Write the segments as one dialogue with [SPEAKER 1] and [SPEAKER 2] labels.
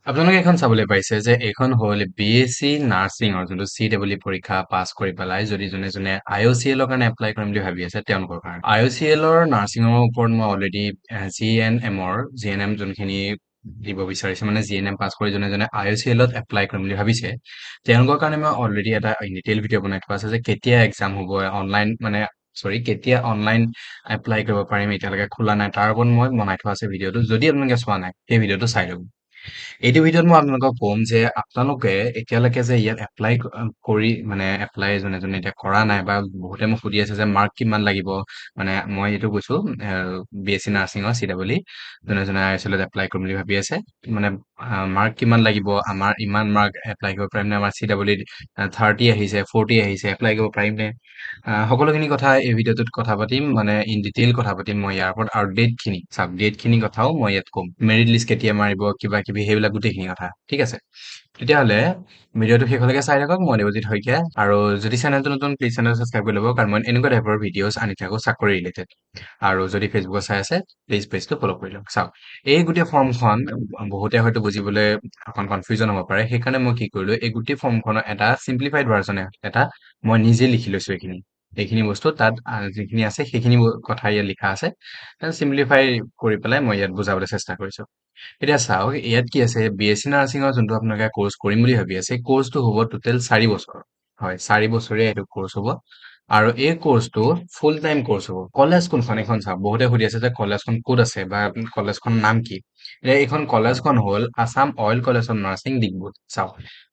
[SPEAKER 1] আপোনালোকে এখন চাবলৈ পাইছে যে এইখন হ'ল BSc নাৰ্ছিঙৰ যোনটো CEE পৰীক্ষা পাছ কৰি পেলাই যদি যোনে যোনে IOCL ৰ কাৰণে এপ্লাই কৰিম বুলি ভাবি আছে তেওঁলোকৰ কাৰণে IOCL ৰ নাৰ্ছিঙৰ ওপৰত মই অলৰেডি GNM যোনখিনি দিব বিচাৰিছে মানে GNM পাছ কৰি যোনে যোনে IOCL ত এপ্লাই কৰিম বুলি ভাবিছে তেওঁলোকৰ কাৰণে মই অলৰেডি এটা ডিটেইল ভিডিঅ' বনাই থোৱা আছে যে কেতিয়া এক্সাম হ'ব অনলাইন মানে কেতিয়া অনলাইন এপ্লাই কৰিব পাৰিম এতিয়ালৈকে খোলা নাই তাৰ ওপৰত মই বনাই থোৱা আছে ভিডিঅ'টো যদি আপোনালোকে চোৱা নাই সেই ভিডিঅ'টো চাই ল'ব এইটো ভিডিঅ'ত মই আপোনালোকক ক'ম যে আপোনালোকে এতিয়ালৈকে যে ইয়াত এপ্লাই কৰি মানে এপ্লাই যোনে যোনে এতিয়া কৰা নাই বা বহুতে মোক সুধি আছে যে মাৰ্ক কিমান লাগিব মানে মই এইটো কৈছো BSc নাৰ্ছিঙৰ CEE যোনে যোনে IOCL ত এপ্লাই কৰিম বুলি ভাবি আছে মানে মাৰ্ক কিমান লাগিব আমাৰ ইমান মাৰ্ক এপ্লাই কৰিব পাৰিম নে আমাৰ CEE 30 আহিছে 40 আহিছে এপ্লাই কৰিব পাৰিম নে সকলোখিনি কথা এই ভিডিঅ'টোত কথা পাতিম মানে ইন ডিটেইল কথা পাতিম মই ইয়াৰ ওপৰত আৰু ডেট খিনি কথাও মই ইয়াত ক'ম মেৰিট লিষ্ট কেতিয়া মাৰিব কিবা কিবি সেইবিলাক গোটেইখিনি কথা ঠিক আছে তেতিয়াহ'লে ভিডিঅ'টো শেষলৈকে চাই থাকক মই দেৱজিৎ শইকীয়া আৰু যদি চেনেলটো নতুন প্লিজ চেনেল ছাবস্ক্ৰাইব কৰি ল'ব কাৰণ মই এনেকুৱা টাইপৰ ভিডিঅ'ছ আনি থাকো চাকৰি ৰিলেটেড আৰু যদি ফেচবুকত চাই আছে প্লিজ পেজটো ফ'ল' কৰি লওক চাওক এই গোটেই ফৰ্মখন বহুতে হয়তো বুজিবলৈ অকণ কনফিউজন হ'ব পাৰে সেইকাৰণে মই কি কৰিলো এই গোটেই ফৰ্মখনৰ এটা চিম্পলিফাইড ভাৰ্জন এটা মই নিজে লিখি লৈছো এইখিনি বস্তু তাত যিখিনি আছে সেইখিনি কথা ইয়াত লিখা আছে চিম্পলিফাই কৰি পেলাই মই ইয়াত বুজাবলৈ চেষ্টা কৰিছো এতিয়া চাওক ইয়াত কি আছে BSc নাৰ্ছিঙৰ যোনটো আপোনালোকে কোৰ্চ কৰিম বুলি ভাবি আছে কোৰ্চটো হ'ব টোটেল 4 বছৰ হয় 4 বছৰীয়া এইটো কোৰ্চ হ'ব আৰু এই কোৰ্চটো ফুল টাইম কোৰ্চ হ'ব কলেজ কোনখন এখন চাওক বহুতে সুধি আছে যে কলেজখন ক'ত আছে বা কলেজখনৰ নাম কি এতিয়া এইখন কলেজখন হ'ল Assam oil college of nursing Digboi চাওক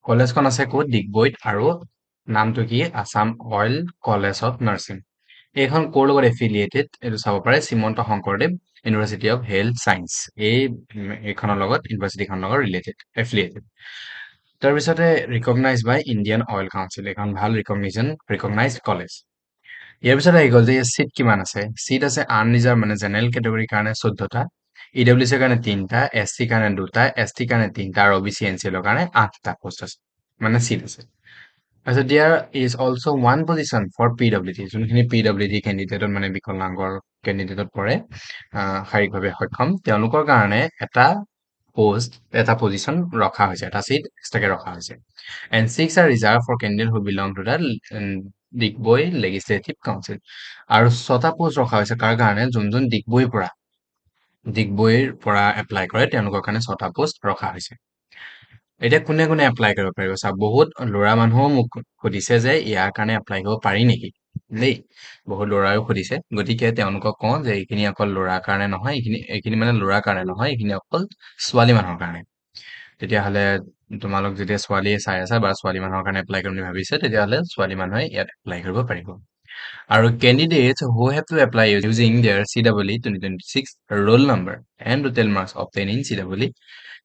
[SPEAKER 1] কলেজখন আছে ক'ত ডিগবৈত আৰু নামটো কি Assam oil college of nursing এইখন ক'ৰ লগত এফিলিয়েটেড এইটো চাব পাৰে Srimanta Sankardev university of health science এইখনৰ লগত ইউনিভাৰ্চিটিখনৰ লগত এফিলিয়েটেড তাৰপিছতে ৰিকগনাইজ বাই ইণ্ডিয়ান অইল কাউন্সিল এখন ভাল ৰিকগনাইজ কলেজ ইয়াৰ পিছত আহি গ'ল যে চিট কিমান আছে চিট আছে আনৰিজাৰ্ভ মানে জেনেৰেল কেটেগৰীৰ কাৰণে 14টা EWC কাৰণে 3টা SC কাৰণে 2টা ST কাৰণে 3টা আৰু OBC NCL ৰ কাৰণে 8টা পোষ্ট আছে মানে চিট আছে তাৰপিছত there is also' one position for PWD যোনখিনি PWD কেণ্ডিডেটত মানে বিকলাংগৰ কেণ্ডিডেটত পৰে শাৰীৰিকভাৱে সক্ষম তেওঁলোকৰ কাৰণে এটা পজিশ্যন ৰখা হৈছে এটা চিট এক্সট্ৰাকে ৰখা হৈছে and 6 are reserved for candidate who belong to the Digboi legislative council আৰু 6টা পোষ্ট ৰখা হৈছে কাৰ কাৰণে যোন ডিগবৈৰ পৰা এপ্লাই কৰে তেওঁলোকৰ কাৰণে 6টা পোষ্ট ৰখা হৈছে এতিয়া কোনে কোনে এপ্লাই কৰিব পাৰিব চাওক বহুত ল'ৰা মানুহো মোক সুধিছে যে ইয়াৰ কাৰণে এপ্লাই কৰিব পাৰি নেকি দেই বহুত ল'ৰাইও সুধিছে গতিকে তেওঁলোকক কওঁ যে এইখিনি অকল ল'ৰাৰ কাৰণে নহয় এইখিনি মানে ল'ৰাৰ কাৰণে নহয় এইখিনি অকল ছোৱালী মানুহৰ কাৰণে তেতিয়াহ'লে তোমালোক যেতিয়া ছোৱালীয়ে চাই আছা বা ছোৱালী মানুহৰ কাৰণে এপ্লাই কৰিম বুলি ভাবিছে তেতিয়াহ'লে ছোৱালী মানুহে ইয়াত এপ্লাই কৰিব পাৰিব আৰু candidates who have to apply using their CEE 2026 roll number and total marks obtained in CEE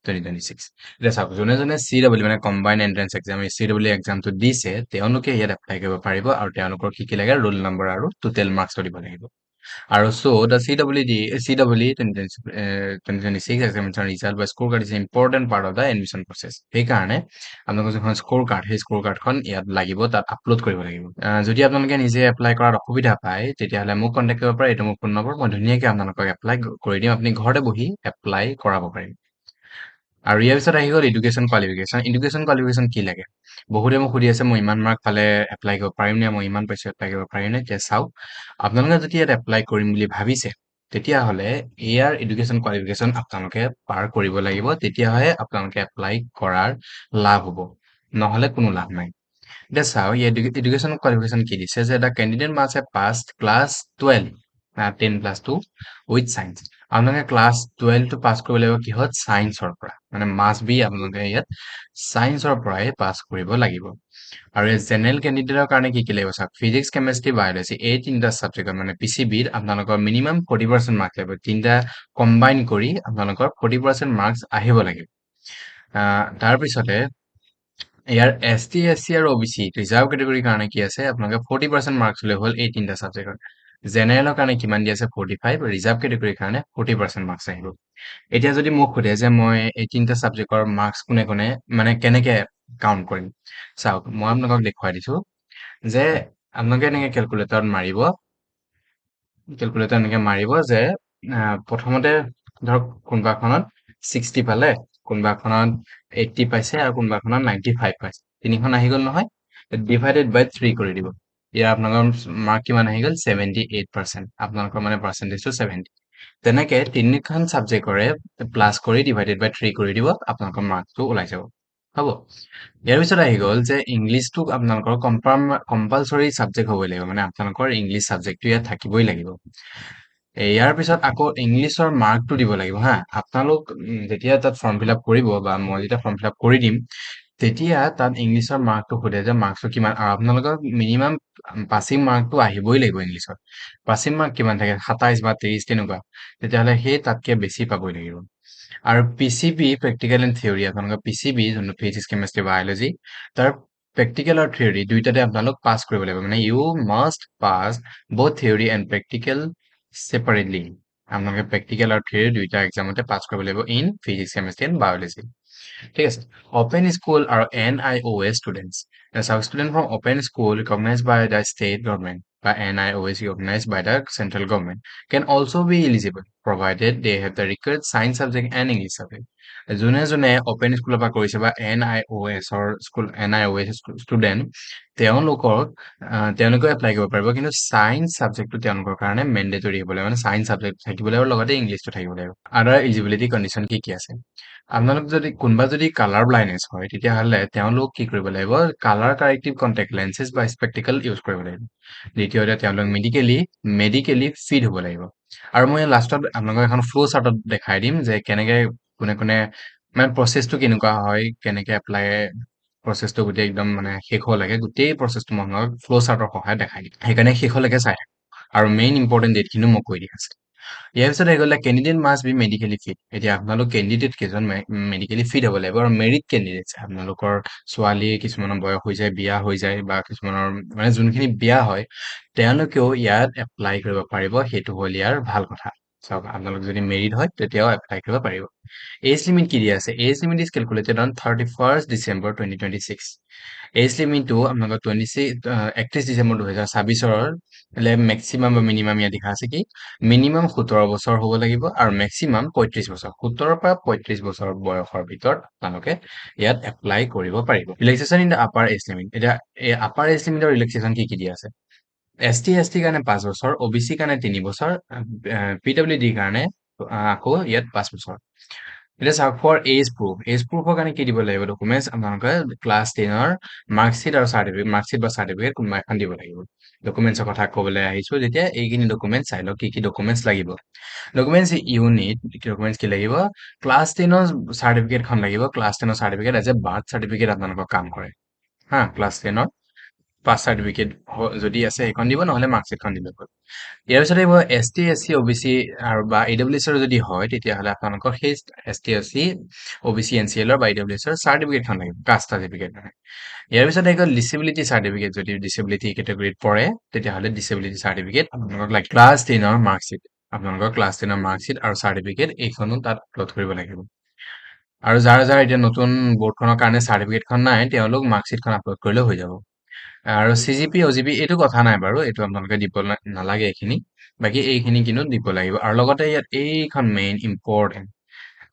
[SPEAKER 1] 2026 এতিয়া চাওক যোনে যোনে CEE মানে কম্বাইন এন্ট্ৰেন্স এক্সাম এই CEE এক্সামটো দিছে তেওঁলোকে ইয়াত এপ্লাই কৰিব পাৰিব আৰু তেওঁলোকৰ কি লাগে ৰোল নম্বৰ আৰু টোটেল মাৰ্কছটো দিব লাগিব আৰু the CEE 2026 examination result বা score card is an important part of the admission process সেইকাৰণে আপোনালোকৰ যোনখন স্ক'ৰ কাৰ্ড সেই স্ক'ৰ কাৰ্ডখন ইয়াত লাগিব তাত আপলোড কৰিব লাগিব যদি আপোনালোকে নিজে এপ্লাই কৰাত অসুবিধা পায় তেতিয়াহ'লে মোক কণ্টেক্ট কৰিব পাৰে এইটো মোৰ ফোন নম্বৰ মই ধুনীয়াকৈ আপোনালোকক এপ্লাই কৰি দিম আপুনি ঘৰতে বহি এপ্লাই কৰাব পাৰিম আৰু ইয়াৰ পিছত আহি গ'ল এডুকেশ্যন কোৱালিফিকেশ্যন কি লাগে বহুতে মোক সুধি আছে মই ইমান মাৰ্ক পালে এপ্লাই কৰিব পাৰিম নে মই ইমান পাইছো এপ্লাই কৰিব পাৰিম নে এতিয়া চাওক আপোনালোকে যদি ইয়াত এপ্লাই কৰিম বুলি ভাবিছে তেতিয়াহ'লে ইয়াৰ এডুকেশ্যন কোৱালিফিকেশ্যন আপোনালোকে পাৰ কৰিব লাগিব তেতিয়াহে আপোনালোকে এপ্লাই কৰাৰ লাভ হ'ব নহ'লে কোনো লাভ নাই এতিয়া চাওক এই এডুকেশ্যন কোৱালিফিকেশ্যন কি দিছে যে the candidate must have passed class 12 10+2 with science আপোনালোকে ক্লাছ 12টো পাছ কৰিব লাগিব কিহত চায়েন্সৰ পৰা মানে মাষ্ট বি আপোনালোকে ইয়াত চায়েন্সৰ পৰাই পাছ কৰিব লাগিব আৰু এই জেনেৰেল কেণ্ডিডেটৰ কাৰণে কি লাগিব চাওক ফিজিক্স কেমেষ্ট্ৰি বায়'লজি এই তিনিটা ছাবজেক্টত মানে PCBত আপোনালোকৰ মিনিমাম 40% মাৰ্কছ লাগিব তিনিটা কম্বাইন কৰি আপোনালোকৰ 40% মাৰ্কছ আহিব লাগিব তাৰপিছতে ইয়াৰ ST SC আৰু OBC ৰিজাৰ্ভ কেটেগৰীৰ কাৰণে কি আছে আপোনালোকে 40% মাৰ্কছ হ'লে হ'ল এই তিনিটা ছাবজেক্টত জেনেৰেলৰ কাৰণে কিমান দি আছে 45 ৰিজাৰ্ভ কেটেগৰীৰ কাৰণে 40% মাৰ্কছ আহিব এতিয়া যদি মোক সোধে যে মই এই তিনিটা ছাবজেক্টৰ মাৰ্কছ কোনে কোনে মানে কেনেকে কাউণ্ট কৰিম চাওক মই আপোনালোকক দেখুৱাই দিছো যে আপোনালোকে এনেকে কেলকুলেটৰত মাৰিব যে প্ৰথমতে ধৰক কোনোবাখনত 60 পালে কোনোবা এখনত 80 পাইছে আৰু কোনোবা এখনত 95 পাইছে তিনিখন আহি গ'ল নহয় ডিভাইডেড বাই 3 কৰি দিব ইয়াৰ আপোনালোকৰ মাৰ্ক কিমান আহি গ'ল 78% আপোনালোকৰ মানে পাৰ্চেন্টেজটো 70 তেনেকে তিনিখন ছাবজেক্টৰে প্লাছ কৰি ডিভাইডেড বাই 3 কৰি দিব আপোনালোকৰ মাৰ্কটো ওলাই যাব হ'ব ইয়াৰ পিছত আহি গ'ল যে ইংলিছটো আপোনালোকৰ কম্পালচৰি ছাবজেক্ট হ'বই লাগিব মানে আপোনালোকৰ ইংলিছ ছাবজেক্টটো ইয়াত থাকিবই লাগিব ইয়াৰ পিছত আকৌ ইংলিছৰ মাৰ্কটো দিব লাগিব হা আপোনালোক যেতিয়া তাত ফৰ্ম ফিল আপ কৰিব বা মই যেতিয়া ফৰ্ম ফিল আপ কৰি দিম তেতিয়া তাত ইংলিছৰ মাৰ্কটো সোধে যে মাৰ্কছটো কিমান আৰু আপোনালোকৰ মিনিমাম পাছিং মাৰ্কটো আহিবই লাগিব ইংলিছত পাছিং মাৰ্ক কিমান থাকে 27 বা 23 তেনেকুৱা তেতিয়াহ'লে সেই তাতকে বেছি পাবই লাগিব আৰু পিচিবি প্ৰেক্টিকেল এণ্ড থিয়ৰী আপোনালোকৰ পিচিবি যোনটো ফিজিক্স কেমেষ্ট্ৰি বায়'লজি তাৰ প্ৰেক্টিকেল আৰু থিয়ৰী দুইটাতে আপোনালোক পাছ কৰিব লাগিব মানে you must pass both theory and practical separately আপোনালোকে প্ৰেক্টিকেল আৰু থিয়ৰী দুইটা এক্সামতে পাছ কৰিব লাগিব in physics chemistry and biology ঠিক আছে ওপেন স্কুল আৰু NIOS ষ্টুডেণ্টছ চাওক student from open school recognised by the state government বা NIOS recognised by the central government can also' be eligible provided they have the required science subject and English subject যোনে যোনে open স্কুলৰ পৰা কৰিছে বা NIOS student তেওঁলোকে apply কৰিব পাৰিব কিন্তু চায়েন্স ছাবজেক্টটো তেওঁলোকৰ কাৰণে মেণ্ডেটৰী হ'ব লাগিব মানে চায়েন্স ছাবজেক্ট থাকিব লাগিব লগতে ইংলিছটো থাকিব লাগিব আদাৰ এলিজিবিলিটি কণ্ডিশ্যন কি কি আছে আপোনালোক যদি কোনোবা যদি কালাৰ ব্লাইণ্ডনেছ হয় তেতিয়াহ'লে তেওঁলোক কি কৰিব লাগিব কালাৰ কাৰেক্টিভ কণ্টেক্ট লেন্সেছ বা স্পেক্টিকেল ইউজ কৰিব লাগিব দ্বিতীয়তে তেওঁলোক মেডিকেলি ফিট হ'ব লাগিব আৰু মই লাষ্টত আপোনালোকক এখন ফ্ল' চাৰ্টত দেখাই দিম যে কেনেকে কোনে কোনে মানে প্ৰচেছটো কেনেকুৱা হয় কেনেকে এপ্লাই প্ৰচেছটো গোটেই একদম মানে শেষলৈকে গোটেই প্ৰচেছটো মই আপোনালোকক ফ্ল' চাৰ্টৰ সহায়ত দেখাই দিম সেইকাৰণে শেষলৈকে চাই থাকক আৰু মেইন ইম্পৰ্টেণ্ট ডেটখিনিও মই কৈ দি আছোঁ ইয়াৰ পিছত আহি গ'লে candidate must be medically fit এতিয়া আপোনালোক কেণ্ডিডেট কেইজন মেডিকেলি ফিট হ'ব লাগিব আৰু মেৰিট কেণ্ডিডেট আপোনালোকৰ ছোৱালী কিছুমানৰ বয়স হৈ যায় বিয়া হৈ যায় বা কিছুমানৰ মানে যোনখিনি বিয়া হয় তেওঁলোকেও ইয়াত এপ্লাই কৰিব পাৰিব সেইটো হ'ল ইয়াৰ ভাল কথা চাওক আপোনালোক যদি মেৰিড হয় তেতিয়াও এপ্লাই কৰিব পাৰিব এজ লিমিট কি দিয়া আছে age limit is calculated on 31st December 2026 age লিমিটটো আপোনালোকৰ 31 ডিচেম্বৰ 2026 মেক্সিমাম বা মিনিমাম ইয়াত দেখা আছে কি মিনিমাম 17 বছৰ হ'ব লাগিব আৰু মেক্সিমাম 35 বছৰ 17 পৰা 35 বছৰ বয়সৰ ভিতৰত আপোনালোকে ইয়াত এপ্লাই কৰিব পাৰিব relaxation in the upper age limit এতিয়া এই আপাৰ এজ লিমিটৰ ৰিলেক্সেশ্যন কি দিয়া আছে ST কাৰণে 5 বছৰ OBC কাৰণে 3 বছৰ PWD কাৰণে আকৌ ইয়াত 5 বছৰ এতিয়া চাওক ফৰ এজ প্ৰুফৰ কাৰণে কি দিব লাগিব ডকুমেণ্টছ আপোনালোকে ক্লাছ 10ৰ মাৰ্কশ্বিট আৰু মাৰ্কশ্বিট বা চাৰ্টিফিকেট কোনোবা এখন দিব লাগিব ডকুমেণ্টছৰ কথা ক'বলৈ আহিছো যেতিয়া এইখিনি ডকুমেণ্টছ চাই লওক কি ডকুমেণ্টছ লাগিব ডকুমেণ্টছ ইউনিট ডকুমেণ্টছ কি লাগিব ক্লাছ 10ৰ চাৰ্টিফিকেটখন লাগিব ক্লাছ 10ৰ certificate as a birth certificate আপোনালোকৰ কাম কৰে হা ক্লাছ 10ৰ পাছ চাৰ্টিফিকেট যদি আছে সেইখন দিব নহ'লে মাৰ্কশ্বিটখন দিলে হ'ল ইয়াৰ পিছত আহিব ST SC OBC আৰু বা AWS যদি হয় তেতিয়াহ'লে আপোনালোকৰ সেই ST SC OBC NCL বা AWS চাৰ্টিফিকেটখন লাগিব কাষ্ট চাৰ্টিফিকেট মানে ইয়াৰ পিছত আহি গ'ল ডিচেবিলিটি চাৰ্টিফিকেট যদি ডিচেবিলিটি কেটেগৰীত পৰে তেতিয়াহ'লে ডিচেবিলিটি চাৰ্টিফিকেট আপোনালোকক লাগে ক্লাছ 10ৰ মাৰ্কশ্বিট আপোনালোকৰ ক্লাছ 10ৰ মাৰ্কশ্বিট আৰু চাৰ্টিফিকেট এইখনো তাত আপলোড কৰিব লাগিব আৰু যাৰ এতিয়া নতুন বৰ্ডখনৰ কাৰণে চাৰ্টিফিকেটখন নাই তেওঁলোক মাৰ্কশ্বিটখন আপলোড কৰিলেও হৈ যাব আৰু CGP OGP এইটো কথা নাই বাৰু এইটো আপোনালোকে দিব নালাগে এইখিনি বাকী এইখিনি কিন্তু দিব লাগিব আৰু লগতে ইয়াত এইখন মেইন ইম্পৰ্টেণ্ট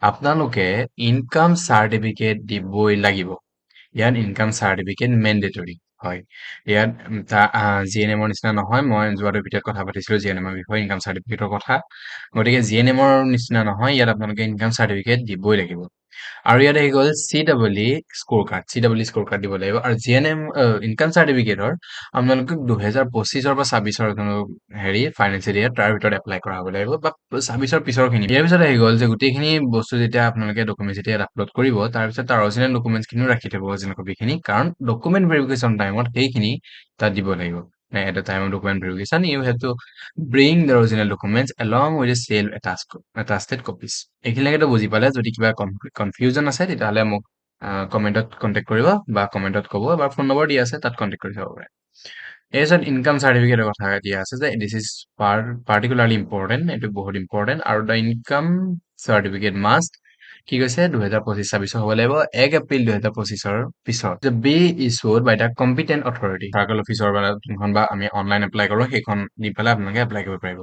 [SPEAKER 1] আপোনালোকে ইনকাম চাৰ্টিফিকেট দিবই লাগিব ইয়াত ইনকাম চাৰ্টিফিকেট মেণ্ডেটৰী হয় ইয়াত GNMৰ নিচিনা নহয় মই যোৱাটোৰ ভিতৰত কথা পাতিছিলোঁ GNMৰ বিষয়ে ইনকাম চাৰ্টিফিকেটৰ কথা গতিকে GNMৰ নিচিনা নহয় ইয়াত আপোনালোকে ইনকাম চাৰ্টিফিকেট দিবই লাগিব আৰু ইয়াত আহি গ'ল CEE স্ক'ৰ কাৰ্ড দিব লাগিব আৰু GNM ইনকাম চাৰ্টিফিকেটৰ আপোনালোকে 2025ৰ পৰা 26ৰ হেৰি ফাইনেন্সিয়েল ইয়াৰ তাৰ ভিতৰত এপ্লাই কৰা হ'ব লাগিব বা 26ৰ পিছৰখিনি ইয়াৰ পিছত আহি গ'ল যে গোটেইখিনি বস্তু যেতিয়া আপোনালোকে ডকুমেণ্ট যেতিয়া আপলোড কৰিব তাৰপিছত তাৰ অৰিজিনেল ডকুমেণ্টছখিনিও ৰাখি থ'ব অৰিজিনেল কপিখিনি কাৰণ ডকুমেণ্ট ভেৰিফিকেশ্যন টাইমত সেইখিনি তাত দিব লাগিব at the time of document verification you have to bring the original documents along with the sale attested copies এইখিনিলৈকে বুজি পালে যদি কিবা কনফিউজন আছে তেতিয়াহ'লে মোক কমেণ্টত কণ্টেক্ট কৰিব বা কমেণ্টত ক'ব বা ফোন নম্বৰ দিয়া আছে তাত কণ্টেক্ট কৰি চাব পাৰে এইছত ইনকাম চাৰ্টিফিকেটৰ কথা দিয়া আছে যে দিছ ইজ পাৰ্টিকুলাৰলি ইম্পৰ্টেণ্ট এইটো বহুত ইম্পৰ্টেণ্ট আৰু দ্য ইনকাম চাৰ্টিফিকেট মাষ্ট কি কৈছে 2025-26 হ'ব লাগিব 1 এপ্ৰিল 2025ৰ পিছত be issued by the competent authority circle officer বা যোনখন বা আমি অনলাইন এপ্লাই কৰোঁ সেইখন দি পেলাই আপোনালোকে এপ্লাই কৰিব পাৰিব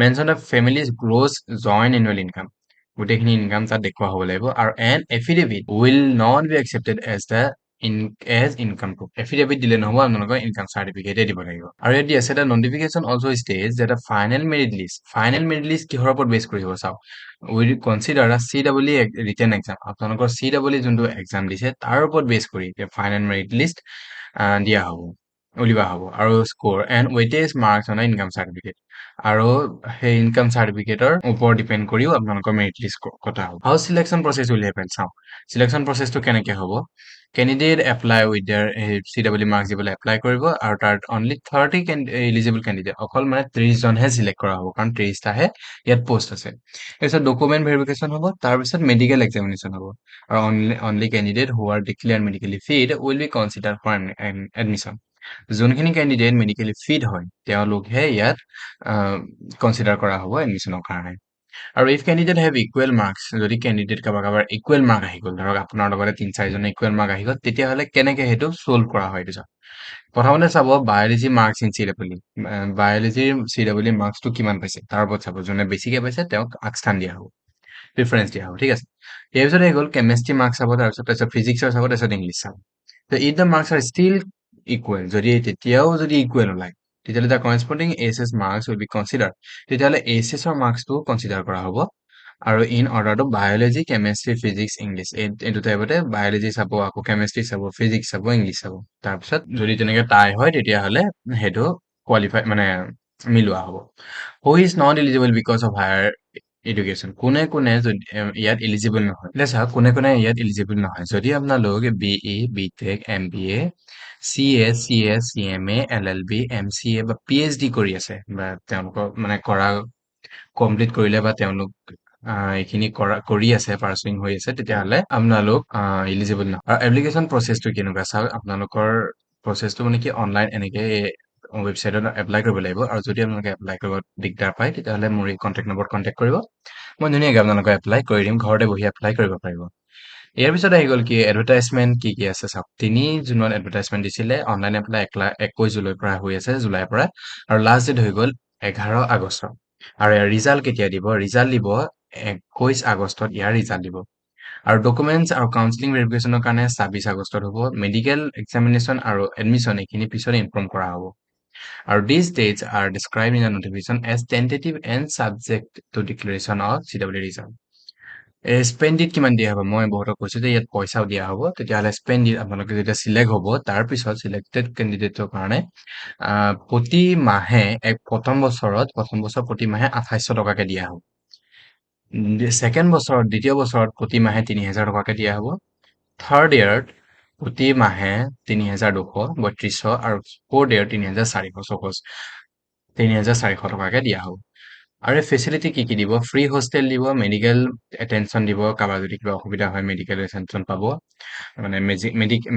[SPEAKER 1] mention the family's gross joint annual income গোটেইখিনি ইনকাম তাত দেখুওৱা হ'ব লাগিব আৰু an affidavit will not be accepted as the income proof affidavit দিলে নহ'ব আপোনালোকৰ ইনকাম চাৰ্টিফিকেটে দিব লাগিব আৰু ইয়াত দি আছে এটা নটিফিকেশ্যন অলছ' ষ্টেজ যে এটা ফাইনেল মেৰিট লিষ্ট কিহৰ ওপৰত বেছ কৰি হ'ব চাওক will consider C double E written exam আপোনালোকৰ চি ডাবল ই যোনটো এক্সাম দিছে তাৰ ওপৰত বেছ কৰি ফাইনেল মেৰিট লিষ্ট দিয়া হ'ব উলিওৱা হ'ব আৰু score and weightage marks on income certificate আৰু সেই ইনকাম চাৰ্টিফিকেটৰ ওপৰত ডিপেণ্ড কৰিও আপোনালোকৰ মেৰিট লিষ্ট কটা হ'ব হাউ চিলেকশ্যন প্ৰচেছ উইল হেপেন চাওঁ চিলেকশ্যন প্ৰচেছটো কেনেকে হ'ব candidate apply with there C double E marks দিবলৈ এপ্লাই কৰিব আৰু তাত অনলি 30 এলিজিবল কেণ্ডিডেট অকল মানে 30 জনহে চিলেক্ট কৰা হ'ব কাৰণ 30টাহে ইয়াত পোষ্ট আছে তাৰপিছত ডকুমেণ্ট ভেৰিফিকেশ্যন হ'ব তাৰপিছত মেডিকেল এক্সামিনেশ্যন হ'ব আৰু only candidate who are declare medically fit will be consider for admission যোনখিনি কেণ্ডিডেট মেডিকেলি ফিট হয় তেওঁলোকহে ইয়াত কনচিডাৰ কৰা হ'ব এডমিশ্যনৰ কাৰণে আৰু if candidate have equal marks যদি কেণ্ডিডেট কাৰোবাৰ ইকুৱেল মাৰ্ক আহি গ'ল ধৰক আপোনাৰ লগতে 3-4জনে ইকুৱেল মাৰ্ক আহি গ'ল তেতিয়াহ'লে কেনেকে সেইটো চল্ভ কৰা হয় এইটো চাওক প্ৰথমতে চাব biology marks in C double E বায়'লজিৰ চি ডাবল ই মাৰ্কছটো কিমান পাইছে তাৰ ওপৰত চাব যোনে বেছিকে পাইছে তেওঁক আগস্থান দিয়া হ'ব প্ৰিফাৰেঞ্চ দিয়া হ'ব ঠিক আছে ইয়াৰ পিছত আহি গ'ল কেমেষ্ট্ৰি মাৰ্কছ চাব তাৰপিছত ফিজিক্সৰ চাব তাৰপিছত ইংলিছ চাব if the marks are still equal যদি তেতিয়াও যদি ইকুৱেল ওলায় তেতিয়াহ'লে the corresponding H S marks will be consider তেতিয়াহ'লে এইচ এছৰ মাৰ্কছটো কনচিডাৰ কৰা হ'ব আৰু ইন অৰ্ডাৰটো বায়'লজি কেমেষ্ট্ৰি ফিজিক্স ইংলিছ এই দুটা টাইপতে বায়'লজি চাব আকৌ কেমেষ্ট্ৰি চাব ফিজিক্স চাব ইংলিছ চাব তাৰপিছত যদি তেনেকে টাই হয় তেতিয়াহ'লে সেইটো কোৱালিফাই মানে মিলোৱা হ'ব who is not eligible because of higher education কোনে কোনে যদি ইয়াত এলিজিবল নহয় এতিয়া চাওক কোনে কোনে ইয়াত এলিজিবল নহয় যদি আপোনালোক B E B tech M B A C M A L L B M C A বা পি এইচ ডি কৰি আছে বা তেওঁলোকৰ মানে কৰা কমপ্লিট কৰিলে বা তেওঁলোক এইখিনি কৰি আছে পাৰ্চুইং হৈ আছে তেতিয়াহ'লে আপোনালোক এলিজিবল নহয় আৰু এপ্লিকেশ্যন প্ৰচেছটো কেনেকুৱা চাওক আপোনালোকৰ প্ৰচেছটো মানে কি অনলাইন এনেকে ৱেবছাইটত এপ্লাই কৰিব লাগিব আৰু যদি আপোনালোকে এপ্লাই কৰিব দিগদাৰ পায় তেতিয়াহ'লে মোৰ এই কণ্টেক্ট নম্বৰত কণ্টেক্ট কৰিব মই ধুনীয়াকৈ আপোনালোকক এপ্লাই কৰি দিম ঘৰতে বহি এপ্লাই কৰিব পাৰিব ইয়াৰ পিছত আহি গ'ল কি এডভাৰটাইজমেণ্ট কি আছে চাওক 3 জুনত এডভাৰটাইজমেণ্ট দিছিলে অনলাইন এপ্লাই 21 জুলাইৰ পৰা হৈ আছে জুলাইৰ পৰা আৰু লাষ্ট ডেট হৈ গ'ল 11 আগষ্ট আৰু ইয়াৰ ৰিজাল্ট কেতিয়া দিব ৰিজাল্ট দিব 21 আগষ্টত ইয়াৰ ৰিজাল্ট দিব আৰু ডকুমেণ্টছ আৰু কাউন্সিলিং ভেৰিফিকেশ্যনৰ কাৰণে 26 আগষ্টত হ'ব মেডিকেল এক্সামিনেশ্যন আৰু এডমিশ্যন এইখিনি পিছত ইনফৰ্ম কৰা হ'ব আৰু these dates are described in the notification as tentative and subject to declaration of CW result. স্পেণ্ডিত কিমান দিয়া হ'ব মই বহুতক কৈছোঁ যে ইয়াত পইচাও দিয়া হ'ব তেতিয়াহ'লে স্পেণ্ডিত আপোনালোকে যেতিয়া চিলেক্ট হ'ব তাৰপিছত চিলেক্টেড কেণ্ডিডেটৰ কাৰণে প্ৰতি মাহে প্ৰথম বছৰ প্ৰতি মাহে 2800 টকাকে দিয়া হ'ব দ্বিতীয় বছৰত প্ৰতি মাহে 3000 টকাকে দিয়া হ'ব থাৰ্ড ইয়াৰত প্ৰতি মাহে 3232 আৰু ফ'ৰ্থ ইয়াৰ 3400 টকাকে দিয়া হ'ব আৰু এই ফেচিলিটি কি দিব ফ্ৰী হোষ্টেল দিব মেডিকেল এটেনশ্যন দিব কাৰোবাৰ যদি কিবা অসুবিধা হয় মেডিকেল এটেনশ্যন পাব মানে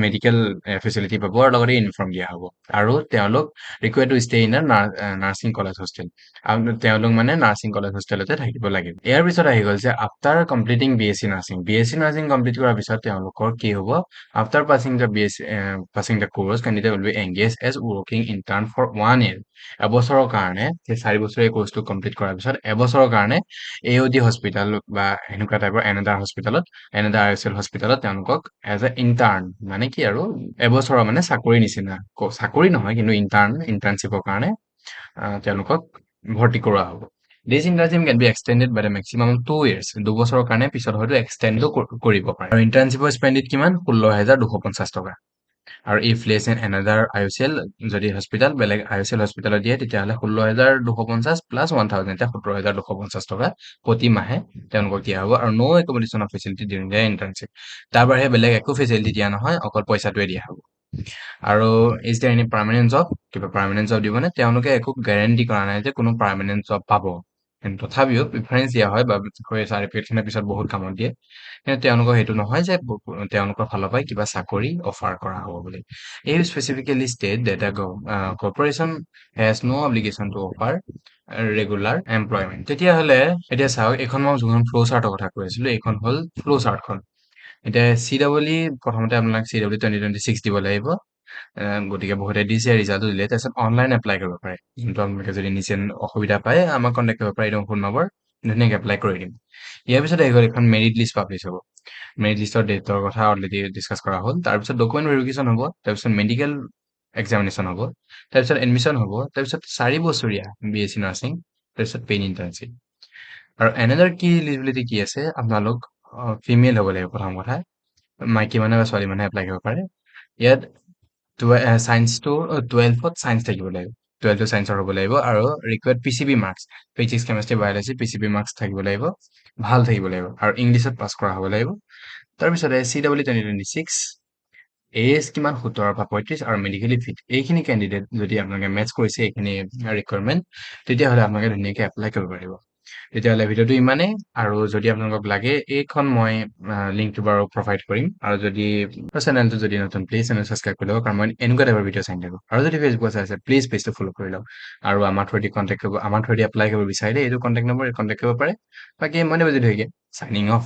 [SPEAKER 1] মেডিকেল ফেচিলিটি পাব আৰু লগতে ইউনিফৰ্ম দিয়া হ'ব আৰু তেওঁলোক require to stay in nursing college hostel আৰু তেওঁলোক মানে নাৰ্ছিং কলেজ হোষ্টেলতে থাকিব লাগিব ইয়াৰ পিছত আহি গ'ল যে after completing B S C nursing complete কৰাৰ পিছত তেওঁলোকৰ কি হ'ব after passing the course candidate will be engage as working intern for 1 year এবছৰৰ কাৰণে সেই 4 বছৰীয়া কোৰ্চটো কমপ্লিট কৰাৰ পিছত এবছৰৰ কাৰণে AOD হস্পিটেল বা এনেকুৱা টাইপৰ এনাডাৰ IOCL হস্পিটেলত তেওঁলোকক এজ এ ইণ্টাৰ্ণ মানে কি আৰু এবছৰৰ মানে চাকৰি নিচিনা চাকৰি নহয় কিন্তু ইণ্টাৰ্ণশ্বিপৰ কাৰণে তেওঁলোকক ভৰ্তি কৰোৱা হ'ব this internship can be extended by the maximum 2 years 2 বছৰৰ কাৰণে পিছত হয়তো এক্সটেণ্ডো কৰিব পাৰে আৰু ইণ্টাৰ্ণশ্বিপৰ স্পেণ্ডিত কিমান 16,250 টকা আৰু if less an another IOCL যদি হস্পিটেল বেলেগ IOCL হস্পিটেলত দিয়ে তেতিয়াহ'লে 16,250 প্লাছ 1000 এতিয়া 17,250 টকা প্ৰতি মাহে তেওঁলোকক দিয়া হ'ব আৰু no' accommodation facility during the internship তাৰ বাহিৰে বেলেগ একো ফেচিলিটি দিয়া নহয় অকল পইচাটোৱে দিয়া হ'ব আৰু is there any permanent job কিবা পাৰ্মানেণ্ট জব দিবনে তেওঁলোকে একো গেৰেণ্টি কৰা নাই যে কোনো পাৰ্মানেণ্ট জব পাব কিন্তু তথাপিও প্ৰিফাৰেঞ্চ দিয়া হয় বা চাৰ্টিফিকেটখনে পিছত বহুত কামত দিয়ে কিন্তু তেওঁলোকৰ সেইটো নহয় যে তেওঁলোকৰ ফালৰ পৰাই কিবা চাকৰি অফাৰ কৰা হ'ব বুলি এই specifically state that corporation has no' obligation to offer regular employment তেতিয়াহ'লে এতিয়া চাওক এইখন মই যোনখন ফ্ল' চাৰ্টৰ কথা কৈ আছিলোঁ এইখন হ'ল ফ্ল' চাৰ্টখন এতিয়া CWE প্ৰথমতে আপোনাক CWE 2026 দিব লাগিব গতিকে বহুতে দিছে ৰিজাল্টটো দিলে তাৰপিছত অনলাইন এপ্লাই কৰিব পাৰে যোনটো আপোনালোকে যদি নিচে অসুবিধা পায় আমাক কণ্টেক্ট কৰিব পাৰে এইটো ফোন নম্বৰ ধুনীয়াকে এপ্লাই কৰি দিম। ইয়াৰ পিছত আহি গ'ল এখন মেৰিট লিষ্ট পাব্লিছ হ'ব। মেৰিট লিষ্টৰ ডেটৰ কথা অলৰেডি ডিছকাছ কৰা হ'ল। তাৰপিছত ডকুমেণ্ট ভেৰিফিকেশ্যন হ'ব, তাৰপিছত মেডিকেল এক্সামিনেশ্যন হ'ব, তাৰপিছত এডমিশ্যন হ'ব, তাৰপিছত 4 বছৰীয়া BSc নাৰ্ছিং, তাৰপিছত পেইড ইণ্টাৰ্ণশ্বিপ। আৰু এনাদাৰ কি এলিজিবিলিটি কি আছে, আপোনালোক ফিমেল হ'ব লাগিব প্ৰথম কথা। মাইকী মানুহে বা ছোৱালী মানুহে এপ্লাই কৰিব পাৰে। ইয়াত চায়েন্সটো 12ত চায়েন্স থাকিব লাগিব। 12টো চায়েন্সৰ হ'ব লাগিব আৰু required PCB marks, physics, chemistry, biology PCB marks থাকিব লাগিব, ভাল থাকিব লাগিব আৰু ইংলিছত পাছ কৰা হ'ব লাগিব। তাৰপিছতে CW 2026, এজ কিমান 17 পৰা 35 আৰু মেডিকেলি ফিট। এইখিনি কেণ্ডিডেট যদি আপোনালোকে মেটচ কৰিছে এইখিনি ৰিকুৱাৰমেণ্ট, তেতিয়াহ'লে আপোনালোকে ধুনীয়াকৈ এপ্লাই কৰিব পাৰিব। তেতিয়াহ'লে ভিডিঅ'টো ইমানেই, আৰু যদি আপোনালোকক লাগে এইখন মই লিংকটো বাৰু প্ৰভাইড কৰিম। আৰু যদি চেনেলটো যদি নতুন, প্লিজ চেনেল ছাবস্ক্ৰাইব কৰি লওক, কাৰণ মই এনেকুৱা টাইপৰ ভিডিঅ' চাই থাকোঁ। আৰু যদি ফেচবুকত চাই আছে, প্লিজ পেজটো ফ'ল' কৰি লওক। আৰু আমাৰ থ্ৰুৱেদি কণ্টেক্ট কৰিব, আমাৰ থ্ৰুৱেদি এপ্লাই কৰিব বিচাৰিলে এইটো কণ্টেক্ট নম্বৰ কণ্টেক্ট কৰিব পাৰে। বাকী মই বুজি ধৰিকে চাইনিং অফ।